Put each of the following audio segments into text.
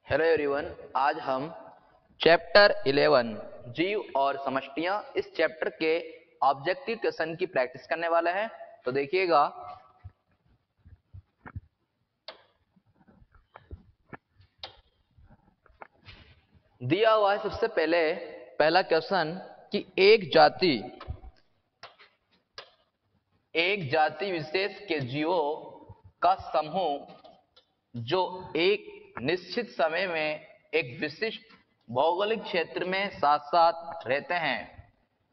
Hello everyone, आज हम chapter 11 जीव और समष्टियां इस चैप्टर के ऑब्जेक्टिव क्वेश्चन की प्रैक्टिस करने वाले हैं। तो देखिएगा, दिया हुआ है सबसे पहले पहला क्वेश्चन कि एक जाति विशेष के जीवों का समूह जो एक निश्चित समय में एक विशिष्ट भौगोलिक क्षेत्र में साथ साथ रहते हैं,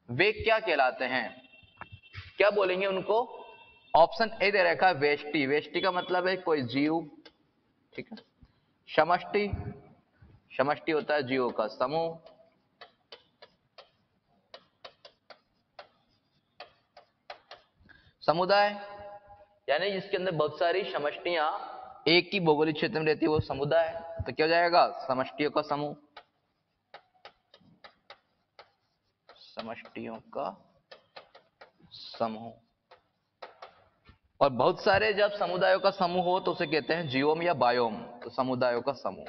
वे क्या कहलाते हैं? क्या बोलेंगे उनको? ऑप्शन ए दे रखा है वेष्टि। वेष्टि का मतलब है कोई जीव, ठीक है। समष्टि, समष्टि होता है जीवों का समूह। समुदाय यानी जिसके अंदर बहुत सारी समष्टियां एक ही भौगोलिक क्षेत्र में रहती है, वो समुदाय। तो क्या हो जाएगा? समष्टियों का समूह। समष्टियों का समूह। और बहुत सारे जब समुदायों का समूह हो तो उसे कहते हैं जीवोम या बायोम। तो समुदायों का समूह।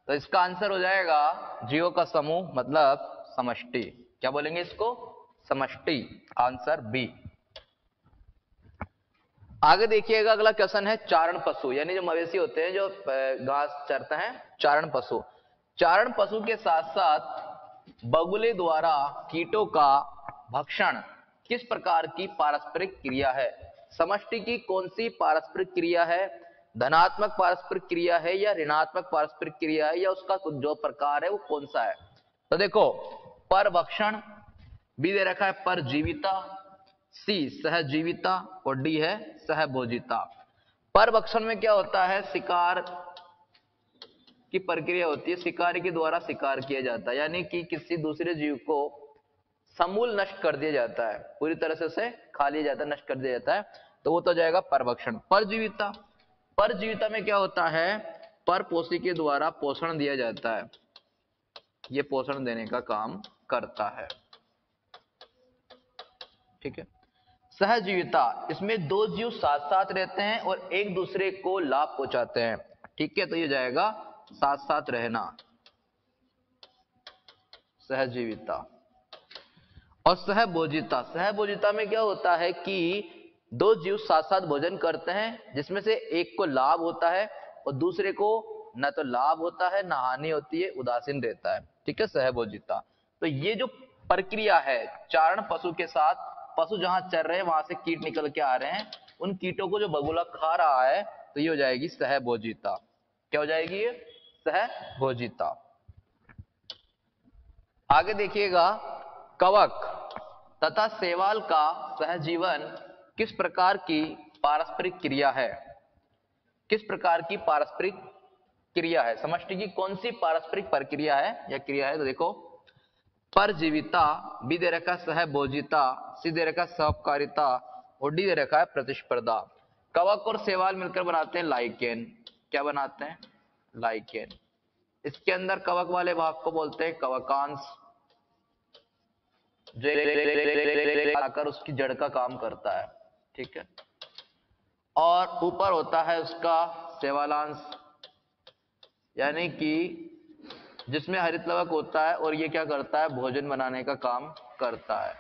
तो इसका आंसर हो जाएगा जीवों का समूह मतलब समष्टि। क्या बोलेंगे इसको? समष्टि। Answer B. आगे देखिएगा, अगला क्वेश्चन है चारण पशु, यानी जो मवेशी होते हैं जो घास चरते हैं, चारण पशु। चारण पशु के साथ साथ बगुले द्वारा कीटों का भक्षण किस प्रकार की पारस्परिक क्रिया है? समष्टि की कौन सी पारस्परिक क्रिया है? धनात्मक पारस्परिक क्रिया है या ऋणात्मक पारस्परिक क्रिया है, या उसका जो प्रकार है वो कौन सा है? तो देखो, परभक्षण, बी दे रखा है परजीविता, सी सहजीविता और डी है सहभोजिता। परभक्षण में क्या होता है? शिकार की प्रक्रिया होती है, शिकारी के द्वारा शिकार किया जाता है, यानी कि किसी दूसरे जीव को समूल नष्ट कर दिया जाता है, पूरी तरह से उसे खा लिया जाता है, नष्ट कर दिया जाता है। तो वो तो जाएगा परभक्षण। परजीविता, परजीविता में क्या होता है? परपोषी के द्वारा पोषण दिया जाता है, ये पोषण देने का काम करता है, ठीक है। सहजीविता, इसमें दो जीव साथ साथ रहते हैं और एक दूसरे को लाभ पहुंचाते हैं, ठीक है। तो ये जाएगा साथ साथ रहना, सहजीविता। और सहभोजिता, सहभोजिता में क्या होता है कि दो जीव साथ साथ भोजन करते हैं, जिसमें से एक को लाभ होता है और दूसरे को न तो लाभ होता है न हानि होती है, उदासीन रहता है, ठीक है, सहभोजिता। तो ये जो प्रक्रिया है चारण पशु के साथ, पशु जहां चर रहे हैं वहां से कीट निकल के आ रहे हैं, उन कीटों को जो बगुला खा रहा है, तो ये हो जाएगी सहभोजिता। क्या हो जाएगी ये? सहभोजिता। आगे देखिएगा, कवक तथा शैवाल का सहजीवन किस प्रकार की पारस्परिक क्रिया है? किस प्रकार की पारस्परिक क्रिया है? समष्टि की कौन सी पारस्परिक प्रक्रिया है या क्रिया है? तो देखो, परजीविता, बी दे रखा है सहभोजिता, सी दे रखा है सहकारिता और डी दे रखा है प्रतिस्पर्धा। कवक और शैवाल मिलकर बनाते हैं लाइकेन। क्या बनाते हैं? लाइकेन। इसके अंदर कवक वाले भाग को बोलते हैं कवकांश, जो आकर उसकी जड़ का काम करता है, ठीक है। और ऊपर होता है उसका शैवालांश, यानी कि जिसमें हरित लवक होता है, और ये क्या करता है? भोजन बनाने का काम करता है।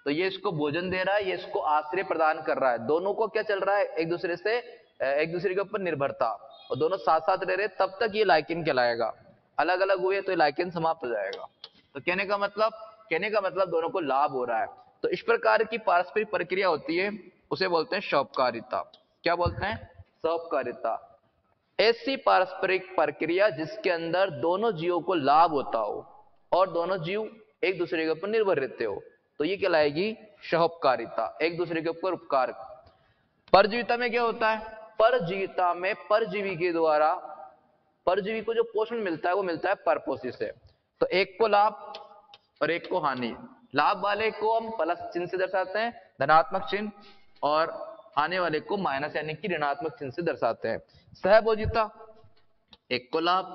तो ये इसको भोजन दे रहा है, ये इसको आश्रय प्रदान कर रहा है। दोनों को क्या चल रहा है? एक दूसरे से, एक दूसरे के ऊपर निर्भरता, और दोनों साथ साथ रह रहे, तब तक ये लाइकेन कहलाएगा। अलग अलग हुए तो ये लाइकेन समाप्त हो जाएगा। तो कहने का मतलब दोनों को लाभ हो रहा है। तो इस प्रकार की पारस्परिक प्रक्रिया होती है, उसे बोलते हैं सौपकारिता। क्या बोलते हैं? सौपकारिता। ऐसी पारस्परिक प्रक्रिया जिसके अंदर दोनों जीवों को लाभ होता हो और दोनों जीव एक दूसरे के ऊपर निर्भर रहते हो, तो ये कहलाएगी सहोपकारिता, एक दूसरे के ऊपर उपकार। परजीविता में क्या होता है? परजीविता में परजीवी के द्वारा, परजीवी को जो पोषण मिलता है वो मिलता है परपोषी से। तो एक को लाभ और एक को हानि। लाभ वाले को हम प्लस चिन्ह से दर्शाते हैं, धनात्मक चिन्ह, और आने वाले को माइनस यानी कि ऋणात्मक चिन्ह से दर्शाते हैं। सहभोजिता, एक को लाभ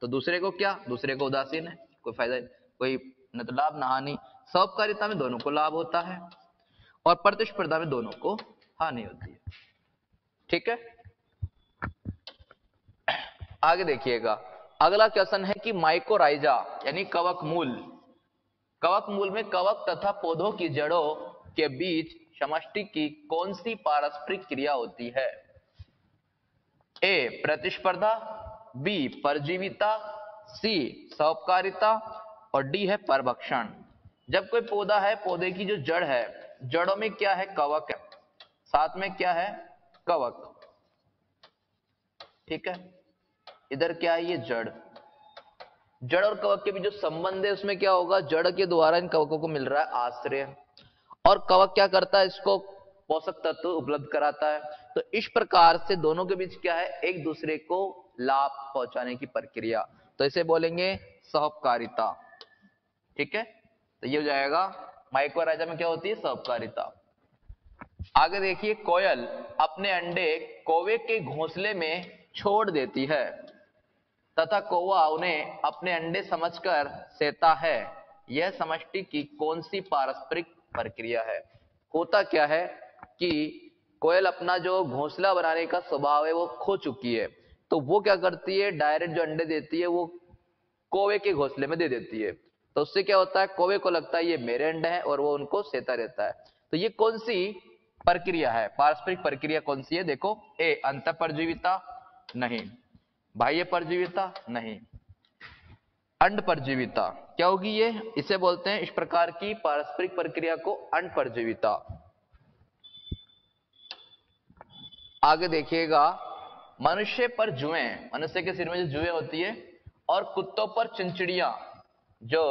तो दूसरे को क्या? दूसरे को उदासीन है, कोई फायदा, कोई न तो लाभ न हानि। सौपकारिता में दोनों को लाभ होता है। और प्रतिस्पर्धा में दोनों को हानि होती है। ठीक है, आगे देखिएगा। अगला क्वेश्चन है कि माइकोराइजा यानी कवक मूल, कवक मूल में कवक तथा पौधों की जड़ों के बीच समष्टि की कौन सी पारस्परिक क्रिया होती है? ए प्रतिस्पर्धा, बी परजीविता, सी सौपकारिता और डी है परभक्षण। जब कोई पौधा है, पौधे की जो जड़ है, जड़ों में क्या है? कवक है, साथ में क्या है? कवक। ठीक है, इधर क्या है? ये जड़। जड़ और कवक के बीच जो संबंध है उसमें क्या होगा? जड़ के द्वारा इन कवकों को मिल रहा है आश्रय, और कवक क्या करता है? इसको पोषक तत्व उपलब्ध कराता है। तो इस प्रकार से दोनों के बीच क्या है? एक दूसरे को लाभ पहुंचाने की प्रक्रिया, तो इसे बोलेंगे सौपकारिता। ठीक है, तो ये हो जाएगा। माइकोराइजा में क्या होती है? सौपकारिता। आगे देखिए, कोयल अपने अंडे कौवे के घोंसले में छोड़ देती है तथा कौवा उन्हें अपने अंडे समझकर सेता है। यह समष्टि की कौन सी पारस्परिक प्रक्रिया है? होता क्या है कि कोयल अपना जो घोंसला बनाने का स्वभाव है वो खो चुकी है, तो वो क्या करती है? डायरेक्ट जो अंडे देती है वो कौवे के घोंसले में दे देती है। तो उससे क्या होता है? कौवे को लगता है ये मेरे अंडे हैं और वो उनको सेता रहता है। तो ये कौन सी प्रक्रिया है? पारस्परिक प्रक्रिया कौन सी है? देखो, ए अंतःपरजीविता, नहीं। बाह्य परजीविता, नहीं। अंड परजीविता। क्या होगी ये? इसे बोलते हैं, इस प्रकार की पारस्परिक प्रक्रिया को अंड परजीविता। आगे देखिएगा, मनुष्य पर जुएं, मनुष्य के सिर में जो जुएं होती है, और कुत्तों पर चिंचिड़ियां, जो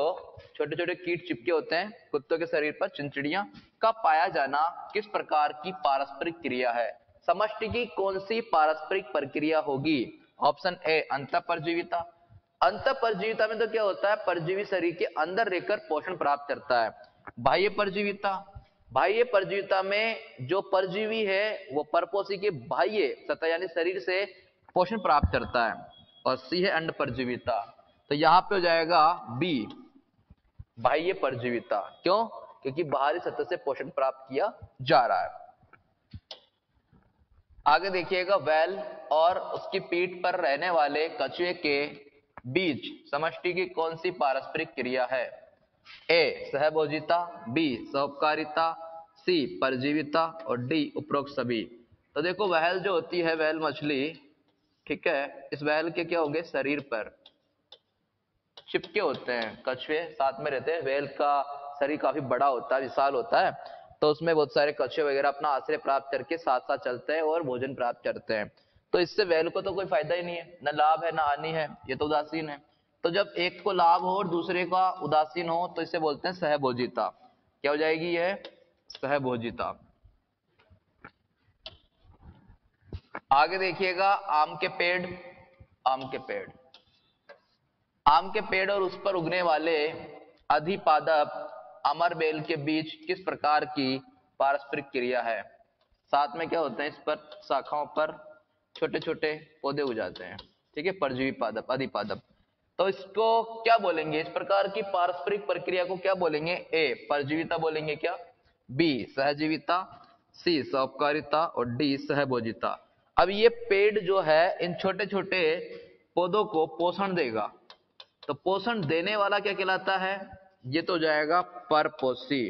छोटे छोटे कीट चिपके होते हैं कुत्तों के शरीर पर, चिंचिड़ियां का पाया जाना किस प्रकार की पारस्परिक क्रिया है? समष्टि की कौन सी पारस्परिक प्रक्रिया होगी? Option A अंतःपरजीविता। अंतःपरजीविता में तो क्या होता है? परजीवी शरीर के अंदर रहकर पोषण प्राप्त करता है। बाह्य परजीविता, बाह्य परजीविता में जो परजीवी है वो परपोषी के बाह्य सतह यानी शरीर से पोषण प्राप्त करता है। और सी है अंड परजीविता। तो यहां पे हो जाएगा बी बाह्य परजीविता। क्यों? क्योंकि बाहरी सतह से पोषण प्राप्त किया जा रहा है। आगे देखिएगा, बैल और उसकी पीठ पर रहने वाले कछुए के बीच समष्टि की कौन सी पारस्परिक क्रिया है? ए सहभोजिता, बी सौपकारिता, सी परजीविता और डी उपरोक्त सभी। तो देखो, वहल जो होती है, वहल मछली, ठीक है, इस वहल के क्या होंगे? शरीर पर चिपके होते हैं कछुए, साथ में रहते हैं। वहल का शरीर काफी बड़ा होता है, विशाल होता है, तो उसमें बहुत सारे कछुए वगैरह अपना आश्रय प्राप्त करके साथ साथ चलते हैं और भोजन प्राप्त करते हैं। तो इससे वहल को तो कोई फायदा ही नहीं है, न लाभ है न हानि है, ये तो उदासीन है। तो जब एक को लाभ हो और दूसरे का उदासीन हो तो इसे बोलते हैं सहभोजिता। क्या हो जाएगी? यह सहभोजिता। आगे देखिएगा, आम के पेड़, आम के पेड़, आम के पेड़ और उस पर उगने वाले अधिपादप अमर बेल के बीच किस प्रकार की पारस्परिक क्रिया है? साथ में क्या होते हैं? इस पर शाखाओं पर छोटे छोटे पौधे उग जाते हैं। ठीक है, परजीवी पादप, अधिपादप। तो इसको क्या बोलेंगे? इस प्रकार की पारस्परिक प्रक्रिया को क्या बोलेंगे? ए परजीविता बोलेंगे क्या, बी सहजीविता, सी सौपकारिता और डी सहभोजिता। अब ये पेड़ जो है इन छोटे छोटे पौधों को पोषण देगा, तो पोषण देने वाला क्या कहलाता है? ये तो जाएगा परपोषी,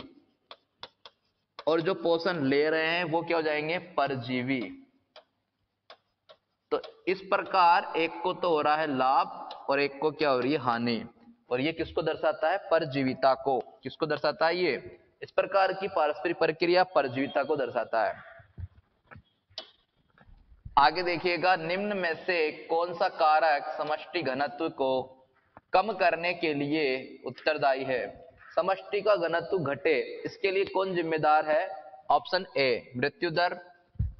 और जो पोषण ले रहे हैं वो क्या हो जाएंगे? परजीवी। तो इस प्रकार एक को तो हो रहा है लाभ और एक को क्या हो रही है? हानि। और ये किसको दर्शाता है? परजीविता को। किसको दर्शाता है ये? इस प्रकार की पारस्परिक प्रक्रिया परजीविता को दर्शाता है। आगे देखिएगा, निम्न में से कौन सा कारक समष्टि घनत्व को कम करने के लिए उत्तरदायी है? समष्टि का घनत्व घटे इसके लिए कौन जिम्मेदार है? ऑप्शन ए मृत्यु दर,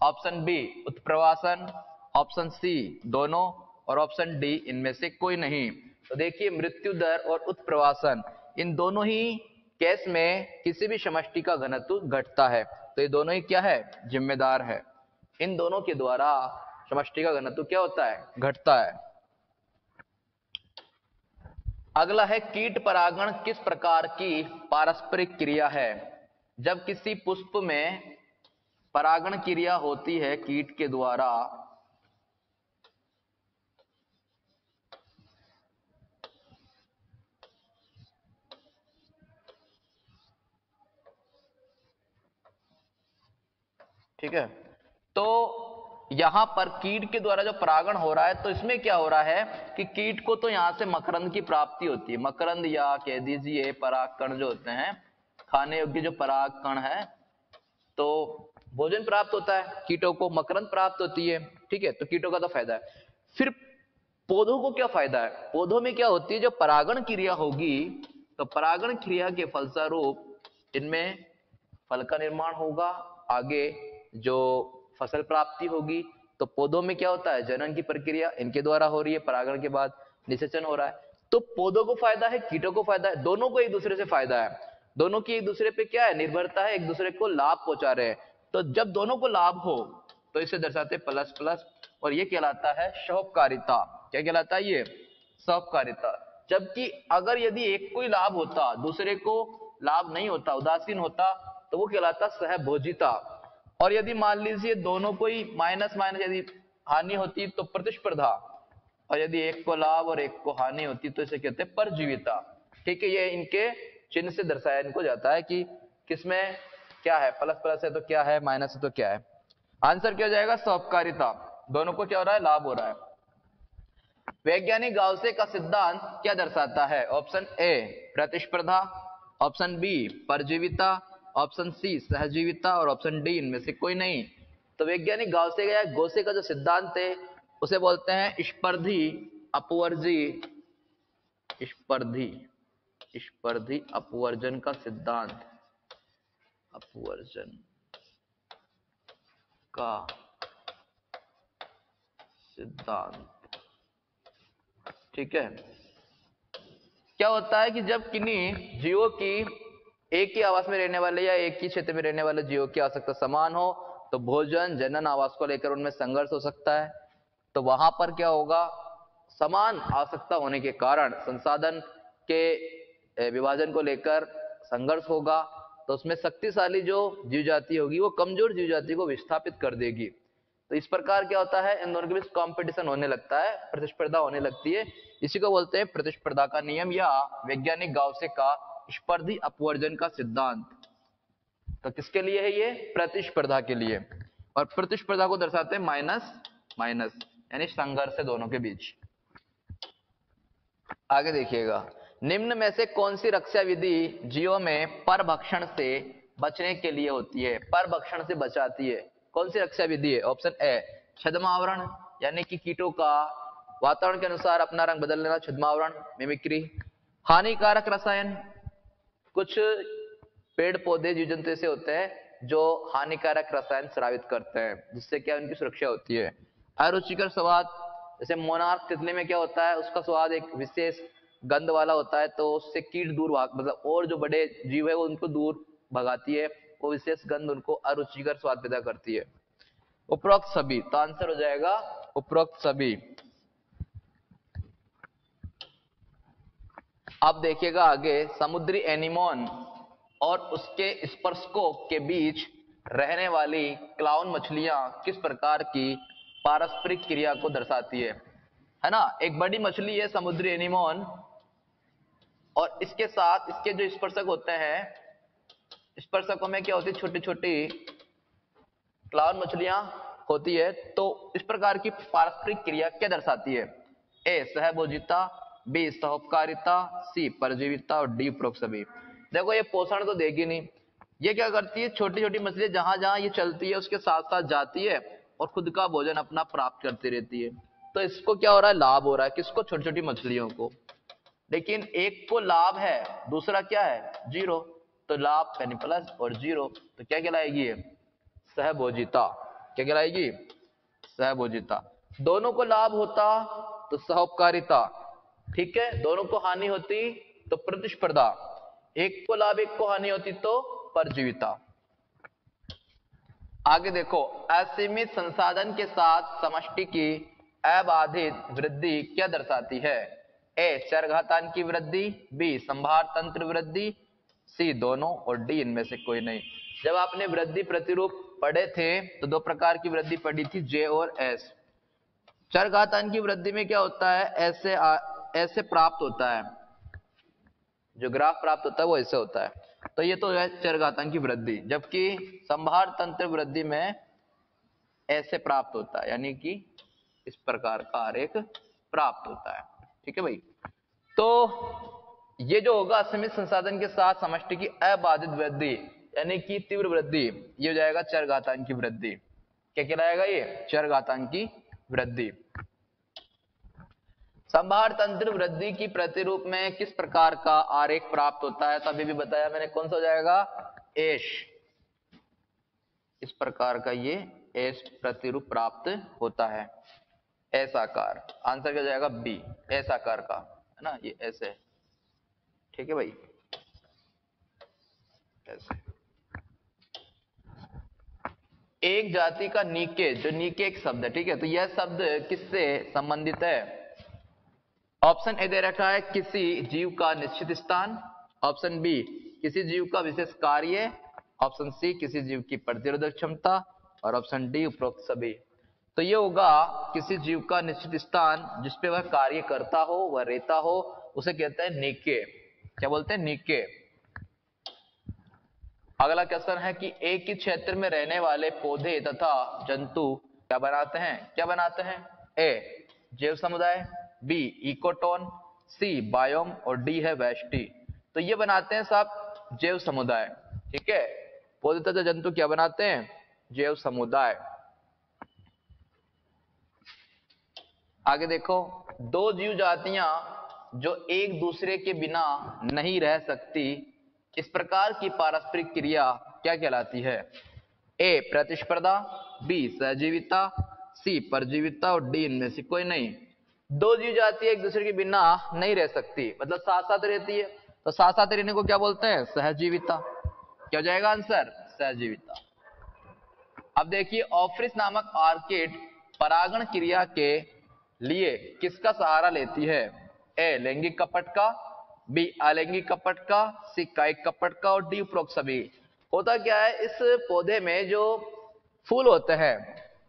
ऑप्शन बी उत्प्रवासन, ऑप्शन सी दोनों, और ऑप्शन डी इनमें से कोई नहीं। तो देखिए, मृत्यु दर और उत्प्रवासन, इन दोनों ही केस में किसी भी समष्टि का घनत्व घटता है, तो ये दोनों ही क्या है? जिम्मेदार है। इन दोनों के द्वारा समष्टि का घनत्व क्या होता है? घटता है। अगला है, कीट परागण किस प्रकार की पारस्परिक क्रिया है? जब किसी पुष्प में परागण क्रिया होती है कीट के द्वारा, ठीक है, तो यहां पर कीट के द्वारा जो परागण हो रहा है, तो इसमें क्या हो रहा है कि कीट को तो यहां से मकरंद की प्राप्ति होती है, मकरंद या कह दीजिए पराग कण जो होते हैं, खाने योग्य जो पराग कण है, तो भोजन प्राप्त होता है कीटों को, मकरंद प्राप्त होती है, ठीक है, तो कीटों का तो फायदा है। फिर पौधों को क्या फायदा है, पौधों में क्या होती है, जो परागण क्रिया होगी, तो परागण क्रिया के फलस्वरूप इनमें फल का निर्माण होगा, आगे जो फसल प्राप्ति होगी। तो पौधों में क्या होता है, जनन की प्रक्रिया इनके द्वारा हो रही है, परागण के बाद निषेचन हो रहा है। तो पौधों को फायदा है, कीटों को फायदा है, दोनों को एक दूसरे से फायदा है, दोनों की एक दूसरे पे क्या है, निर्भरता है, एक दूसरे को लाभ पहुंचा रहे हैं। तो जब दोनों को लाभ हो तो इसे दर्शाते प्लस प्लस, और ये कहलाता है सहोपकारिता। क्या कहलाता है ये, सहोपकारिता। जबकि अगर यदि एक को ही लाभ होता, दूसरे को लाभ नहीं होता, उदासीन होता, तो वो कहलाता सहभोजिता। और यदि मान लीजिए दोनों को ही माइनस माइनस यदि हानि होती तो प्रतिस्पर्धा, और यदि एक को लाभ और एक को हानि होती तो इसे कहते हैं परजीविता। ठीक है, ये इनके चिन्ह से दर्शाया इनको जाता है कि किसमें क्या है, प्लस प्लस है तो क्या है, माइनस है तो क्या है। आंसर क्या हो जाएगा, सहोपकारिता। दोनों को क्या हो रहा है, लाभ हो रहा है। वैज्ञानिक गाउसे का सिद्धांत क्या दर्शाता है, ऑप्शन ए प्रतिस्पर्धा, ऑप्शन बी परजीविता, ऑप्शन सी सहजीविता, और ऑप्शन डी इनमें से कोई नहीं। तो वैज्ञानिक गाउसे का जो सिद्धांत है उसे बोलते हैं स्पर्धी अपवर्जी, स्पर्धी स्पर्धी अपवर्जन का सिद्धांत, अपवर्जन का सिद्धांत। ठीक है, क्या होता है कि जब किन्हीं जीवों की एक ही आवास में रहने वाले या एक ही क्षेत्र में रहने वाले जीवों की आवश्यकता समान हो, तो भोजन जनन आवास को लेकर उनमें संघर्ष हो सकता है। तो वहां पर क्या होगा, समान आवश्यकता होने के कारण संसाधन के विभाजन को लेकर संघर्ष होगा, तो उसमें शक्तिशाली जो जीव जाति होगी वो कमजोर जीव जाति को विस्थापित कर देगी। तो इस प्रकार क्या होता है, इन दोनों के बीच कंपटीशन होने लगता है, प्रतिस्पर्धा होने लगती है। इसी को बोलते हैं प्रतिस्पर्धा का नियम या वैज्ञानिक गाउसे का स्पर्धी अपवर्जन का सिद्धांत। तो किसके लिए है ये, प्रतिस्पर्धा के लिए। और प्रतिस्पर्धा को दर्शाते हैं माइनस माइनस, यानी संघर्ष है दोनों के बीच। आगे देखिएगा, निम्न में से कौन सी रक्षा विधि जीवों में परभक्षण से बचने के लिए होती है, परभक्षण से बचाती है, कौन सी रक्षा विधि है, ऑप्शन ए छद्मावरण, यानी कि कीटों का वातावरण के अनुसार अपना रंग बदल लेना, छद्मावरण मिमिक्री। हानिकारक रसायन, कुछ पेड़ पौधे जीव जंतु ऐसे होते हैं जो हानिकारक रसायन स्रावित करते हैं, जिससे क्या उनकी सुरक्षा होती है। अरुचिकर स्वाद, जैसे मोनार्क तितली में क्या होता है, उसका स्वाद एक विशेष गंध वाला होता है, तो उससे कीट दूर भाग, मतलब और जो बड़े जीव है वो उनको दूर भगाती है, वो विशेष गंध उनको अरुचिकर स्वाद पैदा करती है। उपरोक्त सभी, तो आंसर हो जाएगा उपरोक्त सभी। अब देखिएगा आगे, समुद्री एनीमोन और उसके स्पर्शकों के बीच रहने वाली क्लाउन मछलियां किस प्रकार की पारस्परिक क्रिया को दर्शाती है ना। एक बड़ी मछली है समुद्री एनीमोन, और इसके साथ इसके जो स्पर्शक होते हैं, स्पर्शकों में क्या होती है, छोटी छोटी क्लाउन मछलियां होती है। तो इस प्रकार की पारस्परिक क्रिया क्या दर्शाती है, ए सहभोजिता, बी सहोपकारिता, सी परजीविता, और डी उपरोक्त सभी। देखो ये पोषण तो देगी नहीं, ये क्या करती है, छोटी छोटी मछलियां जहां जहां ये चलती है उसके साथ साथ जाती है और खुद का भोजन अपना प्राप्त करती रहती है। तो इसको क्या हो रहा है, लाभ हो रहा है, किसको, छोटी छोटी मछलियों को। लेकिन एक को लाभ है, दूसरा क्या है, जीरो, तो लाभ यानी प्लस और जीरो, तो क्या कहलाएगी ये, सहभोजिता। क्या कहलाएगी, सहभोजिता। दोनों को लाभ होता तो सहोपकारिता, ठीक है, दोनों को हानि होती तो प्रतिस्पर्धा, एक को लाभ एक को हानि होती तो परजीविता। आगे देखो, असीमित संसाधन के साथ समष्टि की अबाधित वृद्धि क्या दर्शाती है, ए चरघातांकी वृद्धि, बी संभार तंत्र वृद्धि, सी दोनों और डी इनमें से कोई नहीं। जब आपने वृद्धि प्रतिरूप पढ़े थे तो दो प्रकार की वृद्धि पढ़ी थी, जे और एस। चरघातांक की वृद्धि में क्या होता है, ऐसे प्राप्त होता है, जो ग्राफ प्राप्त होता है वो ऐसे होता है। तो ये तो है चरघातांक की वृद्धि, जबकि संभार तंत्र वृद्धि में ऐसे प्राप्त होता है, यानी कि इस प्रकार का आरेख प्राप्त होता है। ठीक है भाई। तो ये जो होगा असीमित संसाधन के साथ समष्टि की अबाधित वृद्धि यानी कि तीव्र वृद्धि, ये हो जाएगा चरघातांक की वृद्धि। क्या कहलाएगा ये, चरघातांक की वृद्धि। संभार तंत्र वृद्धि की प्रतिरूप में किस प्रकार का आरेख प्राप्त होता है, तो अभी भी बताया मैंने, कौन सा हो जाएगा, एश। इस प्रकार का ये एश प्रतिरूप प्राप्त होता है, एस आकार। आंसर क्या जाएगा, बी, एस आकार का, है ना, ये ऐसे। ठीक है भाई, ऐसे। एक जाति का नीके, जो नीके एक शब्द है, ठीक है, तो यह शब्द किससे संबंधित है। ऑप्शन ए दे रखा है किसी जीव का निश्चित स्थान, ऑप्शन बी किसी जीव का विशेष कार्य, ऑप्शन सी किसी जीव की प्रतिरोधक क्षमता, और ऑप्शन डी उपरोक्त सभी। तो ये होगा किसी जीव का निश्चित स्थान जिसपे वह कार्य करता हो, वह रहता हो, उसे कहते हैं नीके। क्या बोलते हैं, नीके। अगला क्वेश्चन है कि एक ही क्षेत्र में रहने वाले पौधे तथा जंतु क्या बनाते हैं, क्या बनाते हैं, ए जैव समुदाय, बी इकोटोन, सी बायोम, और डी है वेष्टि। तो ये बनाते हैं साहब जैव समुदाय। ठीक है, पौधे तथा जंतु क्या बनाते हैं, जैव समुदाय। आगे देखो, दो जीव जातियां जो एक दूसरे के बिना नहीं रह सकती, इस प्रकार की पारस्परिक क्रिया क्या कहलाती है, ए प्रतिस्पर्धा, बी सहजीविता, सी परजीविता, और डी इनमें से कोई नहीं। दो जीव जाति एक दूसरे के बिना नहीं रह सकती, मतलब साथ साथ रहती है, तो साथ साथ रहने को क्या बोलते हैं, सहजीविता। क्या हो जाएगा आंसर, सहजीविता। अब देखिए, ऑफ्रिस नामक आर्किड परागण क्रिया के लिए किसका सहारा लेती है, ए लैंगिक कपट का, बी अलैंगिक कपट का, सी कायिक कपट का, और डी उपरोक्त सभी। होता क्या है, इस पौधे में जो फूल होते हैं,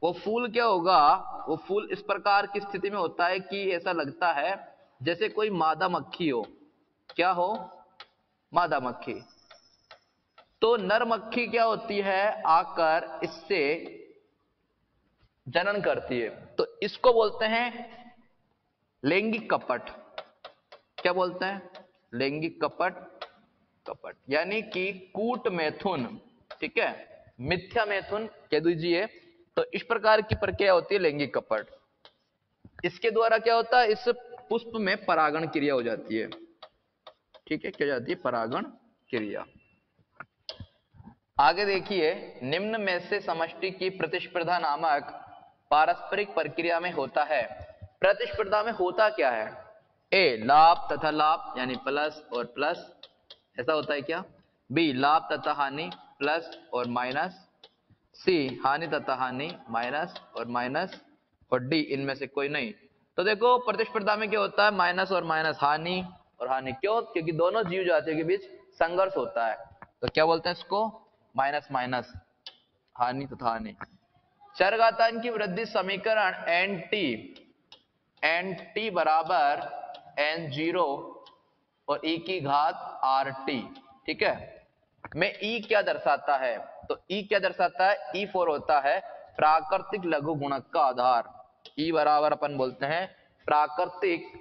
वो फूल क्या होगा, वो फूल इस प्रकार की स्थिति में होता है कि ऐसा लगता है जैसे कोई मादा मक्खी हो। क्या हो, मादा मक्खी। तो नर मक्खी क्या होती है, आकर इससे जनन करती है, तो इसको बोलते हैं लैंगिक कपट। क्या बोलते हैं, लैंगिक कपट, कपट यानी कि कूट मैथुन। ठीक है, मिथ्या मैथुन कह दीजिए। तो इस प्रकार की प्रक्रिया होती है लैंगिक कपट। इसके द्वारा क्या होता है, इस पुष्प में परागण क्रिया हो जाती है। ठीक है, क्या जाती है, परागण क्रिया। आगे देखिए, निम्न में से समष्टि की प्रतिस्पर्धा नामक पारस्परिक प्रक्रिया में होता है। प्रतिस्पर्धा में होता क्या है, ए लाभ तथा लाभ यानी प्लस और प्लस, ऐसा होता है क्या, बी लाभ तथा हानि प्लस और माइनस, सी हानि तथा हानि माइनस और माइनस, और डी इनमें से कोई नहीं। तो देखो, प्रतिस्पर्धा में क्या होता है, माइनस और माइनस, हानि और हानि। क्यों, क्योंकि दोनों जीव जातियों के बीच संघर्ष होता है, तो क्या बोलते हैं इसको, माइनस माइनस, हानि तथा हानि। चरघातांक की वृद्धि समीकरण एन टी बराबर एन जीरो और e की घात आर टी। ठीक है, में e क्या दर्शाता है, तो e क्या दर्शाता है, E4 होता है प्राकृतिक लघु गुणक का आधार। E बराबर अपन बोलते हैं प्राकृतिक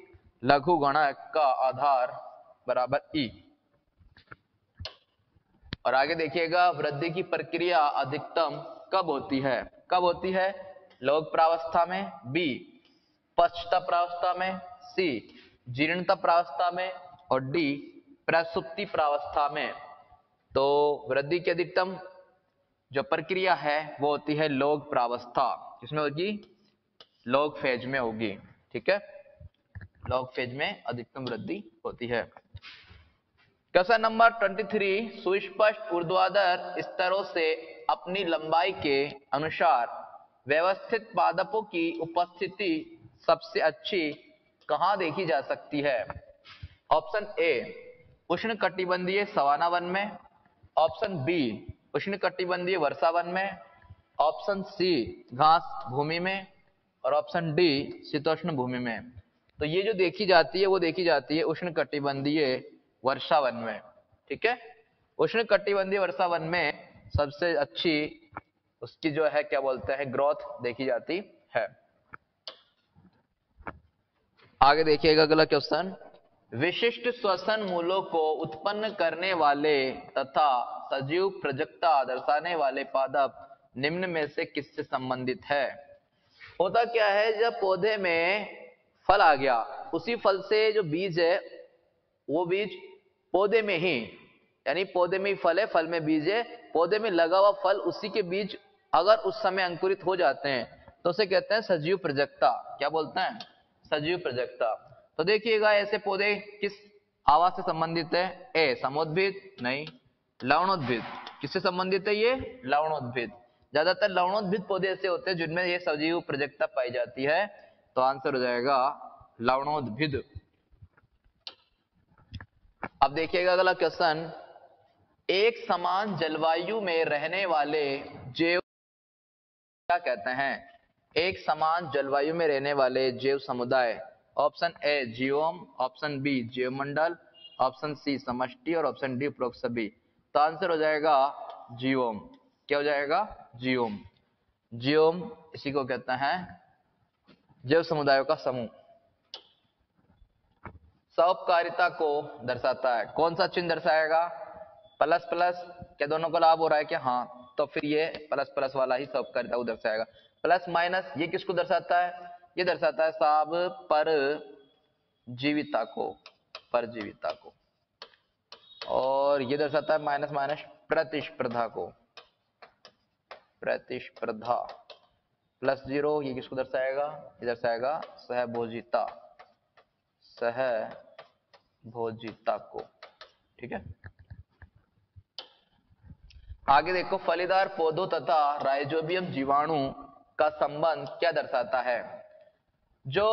लघु गुणक का आधार बराबर E। और आगे देखिएगा, वृद्धि की प्रक्रिया अधिकतम कब होती है, कब होती है, लौह प्रावस्था में, बी पश्चता प्रावस्था में, सी जीर्णता प्रावस्था में, और डी प्रसुप्ति प्रावस्था में। तो वृद्धि की अधिकतम जो प्रक्रिया है वो होती है लौह प्रावस्था। किसमें होगी, लौह फेज में होगी। ठीक है, लौह फेज में अधिकतम वृद्धि होती है। क्वेश्चन नंबर 23, सुस्पष्ट ऊर्ध्वाधर स्तरों से अपनी लंबाई के अनुसार व्यवस्थित पादपों की उपस्थिति सबसे अच्छी कहां देखी जा सकती है। ऑप्शन ए उष्ण कटिबंधीय सवाना वन में, ऑप्शन बी उष्ण कटिबंधीय वर्षा वन में, ऑप्शन सी घास भूमि में, और ऑप्शन डी शीतोष्ण भूमि में। तो ये जो देखी जाती है वो देखी जाती है उष्ण कटिबंधीय वर्षा वन में। ठीक है, उष्ण कटिबंधीय वर्षा वन में सबसे अच्छी उसकी जो है क्या बोलते हैं ग्रोथ देखी जाती है। आगे देखिएगा अगला क्वेश्चन, विशिष्ट श्वसन मूलों को उत्पन्न करने वाले तथा सजीव प्रजक्ता दर्शाने वाले पादप निम्न में से किससे संबंधित है। होता क्या है, जब पौधे में फल आ गया, उसी फल से जो बीज है वो बीज पौधे में ही, यानी पौधे में ही फल है, फल में बीज है, पौधे में लगा हुआ फल उसी के बीज अगर उस समय अंकुरित हो जाते हैं तो उसे कहते हैं सजीव प्रजक्ता। क्या बोलते हैं, सजीव प्रजक्ता। तो देखिएगा ऐसे पौधे किस आवास से संबंधित है, ए समोद्भिद, नहीं, लवणोद्भिद। किससे संबंधित है ये, लवणोद्भिद। ज्यादातर लवणोद्भिद पौधे ऐसे होते हैं जिनमें ये सजीव प्रजक्ता पाई जाती है, तो आंसर हो जाएगा लवणोद्भिद। अब देखिएगा अगला क्वेश्चन, एक समान जलवायु में रहने वाले जैव क्या कहते हैं, एक समान जलवायु में रहने वाले जैव समुदाय। ऑप्शन ए जीवोम, ऑप्शन बी जीवमंडल, ऑप्शन सी समष्टि और ऑप्शन डी उपरोक्त सभी। तो आंसर हो जाएगा जीवोम। क्या हो जाएगा, जीवोम। जीवोम इसी को कहते हैं जैव समुदायों का समूह। सौपकारिता को दर्शाता है, कौन सा चिन्ह दर्शाएगा, प्लस प्लस। क्या दोनों को लाभ हो रहा है क्या, हाँ, तो फिर ये प्लस प्लस वाला ही सौपकारिता को दर्शाएगा। प्लस माइनस ये किसको दर्शाता है, ये दर्शाता है साहब पर जीविता को, परजीविता को। और ये दर्शाता है माइनस माइनस प्रतिस्पर्धा को, प्रतिस्पर्धा। प्लस जीरो ये किसको दर्शाएगा, ये दर्शाएगा सहभोजिता, सहभोजिता को। ठीक है, आगे देखो, फलीदार पौधों तथा राइजोबियम जीवाणु का संबंध क्या दर्शाता है। जो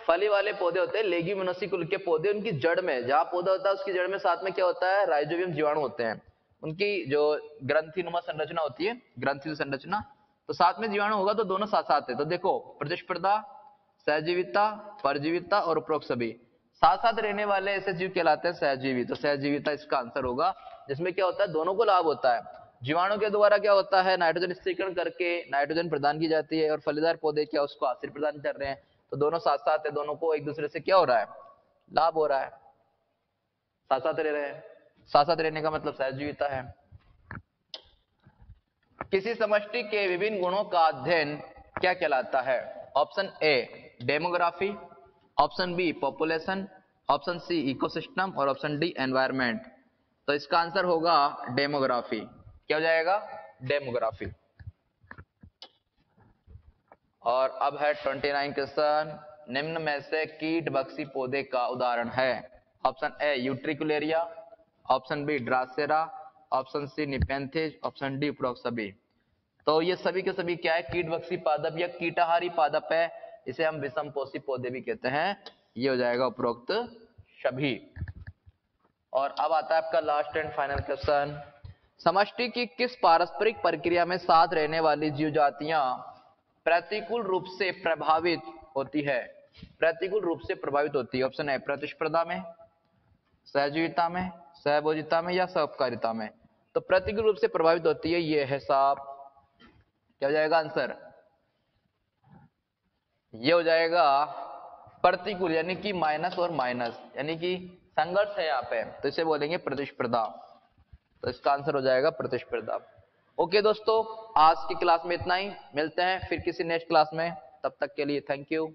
फली वाले पौधे होते हैं, लेग्यूमिनोसी कुल के पौधे, उनकी जड़ में, जहां पौधा होता है उसकी जड़ में साथ में क्या होता है, राइजोबियम जीवाणु होते हैं। उनकी जो ग्रंथिनुमा संरचना होती है, ग्रंथि संरचना, तो साथ में जीवाणु होगा तो दोनों साथ साथ है। तो देखो प्रतिस्पर्धा, सहजीविता, परजीविता और उपरोक्त सभी साथ साथ रहने वाले ऐसे जीव कहलाते हैं सहजीवी। तो सहजीविता इसका आंसर होगा, जिसमें क्या होता है, दोनों को लाभ होता है। जीवाणु के द्वारा क्या होता है, नाइट्रोजन स्थिरीकरण करके नाइट्रोजन प्रदान की जाती है, और फलीदार पौधे क्या उसको आश्रय प्रदान कर रहे हैं। तो दोनों साथ साथ है, दोनों को एक दूसरे से क्या हो रहा है, लाभ हो रहा है, साथ साथ रह रहे हैं। साथ साथ रहने का मतलब सहजीविता है। किसी समष्टि के विभिन्न गुणों का अध्ययन क्या कहलाता है। Option A demography, option B population, option C ecosystem और ऑप्शन डी एनवायरनमेंट। तो इसका आंसर होगा डेमोग्राफी। क्या हो जाएगा, डेमोग्राफी। और अब है 29 क्वेश्चन, निम्न में से कीट बक्सी पौधे का उदाहरण है। Option A utricularia, option B drosera, option C nepenthes, option D उपरोक्त सभी। तो ये सभी के सभी क्या है, कीट बक्सी पादप या कीटाहारी पादप है। इसे हम विषमपोषी पौधे भी कहते हैं। ये हो जाएगा उपरोक्त सभी। और अब आता है आपका लास्ट एंड फाइनल क्वेश्चन, समष्टि की किस पारस्परिक प्रक्रिया में साथ रहने वाली जीव जातियां प्रतिकूल रूप से प्रभावित होती है, प्रतिकूल रूप से प्रभावित होती है। ऑप्शन है प्रतिस्पर्धा में, सहजीविता में, सहभोजिता में या सहउपकारिता में। तो प्रतिकूल रूप से प्रभावित होती है, ये है साहब, क्या हो जाएगा आंसर, ये हो जाएगा प्रतिकूल, यानी कि माइनस और माइनस, यानी कि संघर्ष है यहाँ पे, तो इसे बोलेंगे प्रतिस्पर्धा। तो इसका आंसर हो जाएगा प्रतिस्पर्धा। ओके दोस्तों, आज की क्लास में इतना ही, मिलते हैं फिर किसी नेक्स्ट क्लास में, तब तक के लिए थैंक यू।